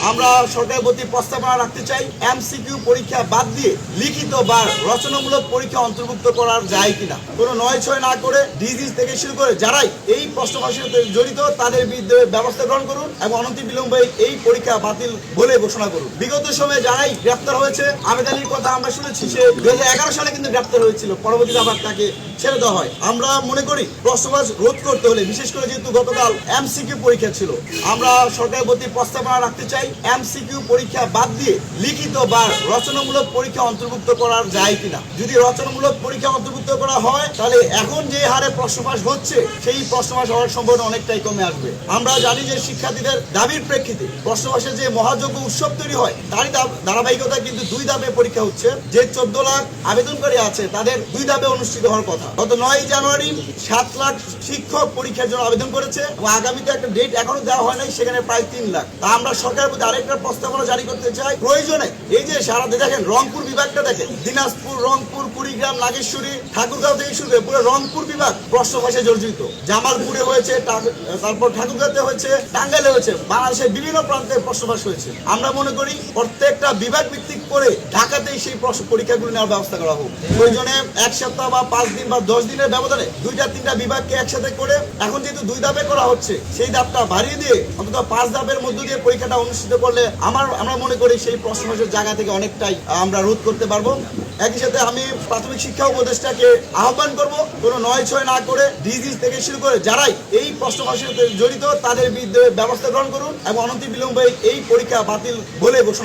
আমরা সরকারের প্রতি প্রস্তাবনা রাখতে চাই, এমসিকিউ পরীক্ষা বাদ দিয়ে লিখিত বা রচনামূলক পরীক্ষা অন্তর্ভুক্ত করা যায় কিনা। কোনো নয় ছয় না করে ডিজিজ থেকে শুরু করে যারাই এই প্রশ্ন ফাঁসের সাথে জড়িত তাদের বিরুদ্ধে ব্যবস্থা গ্রহণ করুন এবং অনতিবিলম্বে এই পরীক্ষা বাতিল বলে ঘোষণা করুন। বিগত সময়ে যারাই গ্রেপ্তার হয়েছে, আহমেদ আলীর কথা আমরা শুনেছি, সে 2011 সালে কিন্তু গ্রেপ্তার হয়েছিল, পরবর্তীতে আবার তাকে ছেড়ে দেওয়া হয়। আমরা মনে করি প্রশ্নবাস রোধ করতে হলে, বিশেষ করে যেহেতু গতকাল এমসিকিউ পরীক্ষা ছিল, আমরা সরকারের প্রতি প্রস্তাবনা রাখতে চাই, এমসিকিউ পরীক্ষা বাদ দিয়ে লিখিত বা রচনামূলক পরীক্ষা অন্তর্ভুক্ত করা যায় কিনা। যদি রচনামূলক পরীক্ষা অন্তর্ভুক্ত করা হয় তাহলে এখন যে হারে প্রশ্নবাস হচ্ছে সেই প্রশ্নবাস হওয়ার সম্ভাবনা অনেকটাই কমে আসবে। আমরা জানি যে শিক্ষার্থীদের দাবির প্রেক্ষিতে প্রশ্নবাসের যে মহাযজ্ঞ উৎসব তৈরি হয় তারই ধারাবাহিকতা কিন্তু 2 ধাপে পরীক্ষা হচ্ছে। যে 14 লাখ আবেদনকারী আছে তাদের 2 ধাপে অনুষ্ঠিত হওয়ার কথা। গত 9 জানুয়ারি 7 লাখ শিক্ষক পরীক্ষার জন্য আবেদন করেছে এবং আগামীতে একটা ডেট এখনো দেওয়া হয় নাই, সেখানে প্রায় 3 লাখ। তা আমরা সরকারের প্রতি আরেকটা প্রস্তাবনা জারি করতে চাই, প্রয়োজনে এই যে সারা দেখেন রংপুর বিভাগটা দেখেন, দিনাজপুর, রংপুর, কুড়িগ্রাম, নাগেশ্বরী, ঠাকুরগাঁও থেকে শুরু করে পুরো রংপুর বিভাগ প্রশ্নবাসে জর্জরিত। জামালপুরে হয়েছে, তারপর ঠাকুরগাঁওতে হয়েছে, টাঙ্গাইলে হয়েছে, বাংলাদেশের বিভিন্ন প্রান্তে প্রশ্নবাস হয়েছে। আমরা মনে করি প্রত্যেকটা বিভাগ ভিত্তিক করে ঢাকাতেই সেই পরীক্ষাগুলো নেওয়ার ব্যবস্থা করা হোক। প্রয়োজনে 1 সপ্তাহ বা 5 দিন বা 10 দিনের ব্যবধানে 2-3টা বিভাগকে একসাথে করে, এখন যেহেতু 2 ধাপে করা হচ্ছে সেই ধাপটা বাড়িয়ে দিয়ে অন্তত 5 ধাপের মধ্য দিয়ে পরীক্ষাটা অনুষ্ঠিত করলে আমরা মনে করি সেই প্রশ্নবাসের জায়গা থেকে অনেকটাই আমরা রোধ করতে পারবো। একই সাথে আমি প্রাথমিক শিক্ষা উপদেষ্টাকে আহ্বান করব, কোনো নয় ছয় না করে ডিজিজ থেকে শুরু করে যারাই এই প্রশ্নবাসের সাথে জড়িত তাদের বিরুদ্ধে ব্যবস্থা গ্রহণ করুন এবং অনতিবিলম্বে এই পরীক্ষা বাতিল বলে ঘোষণা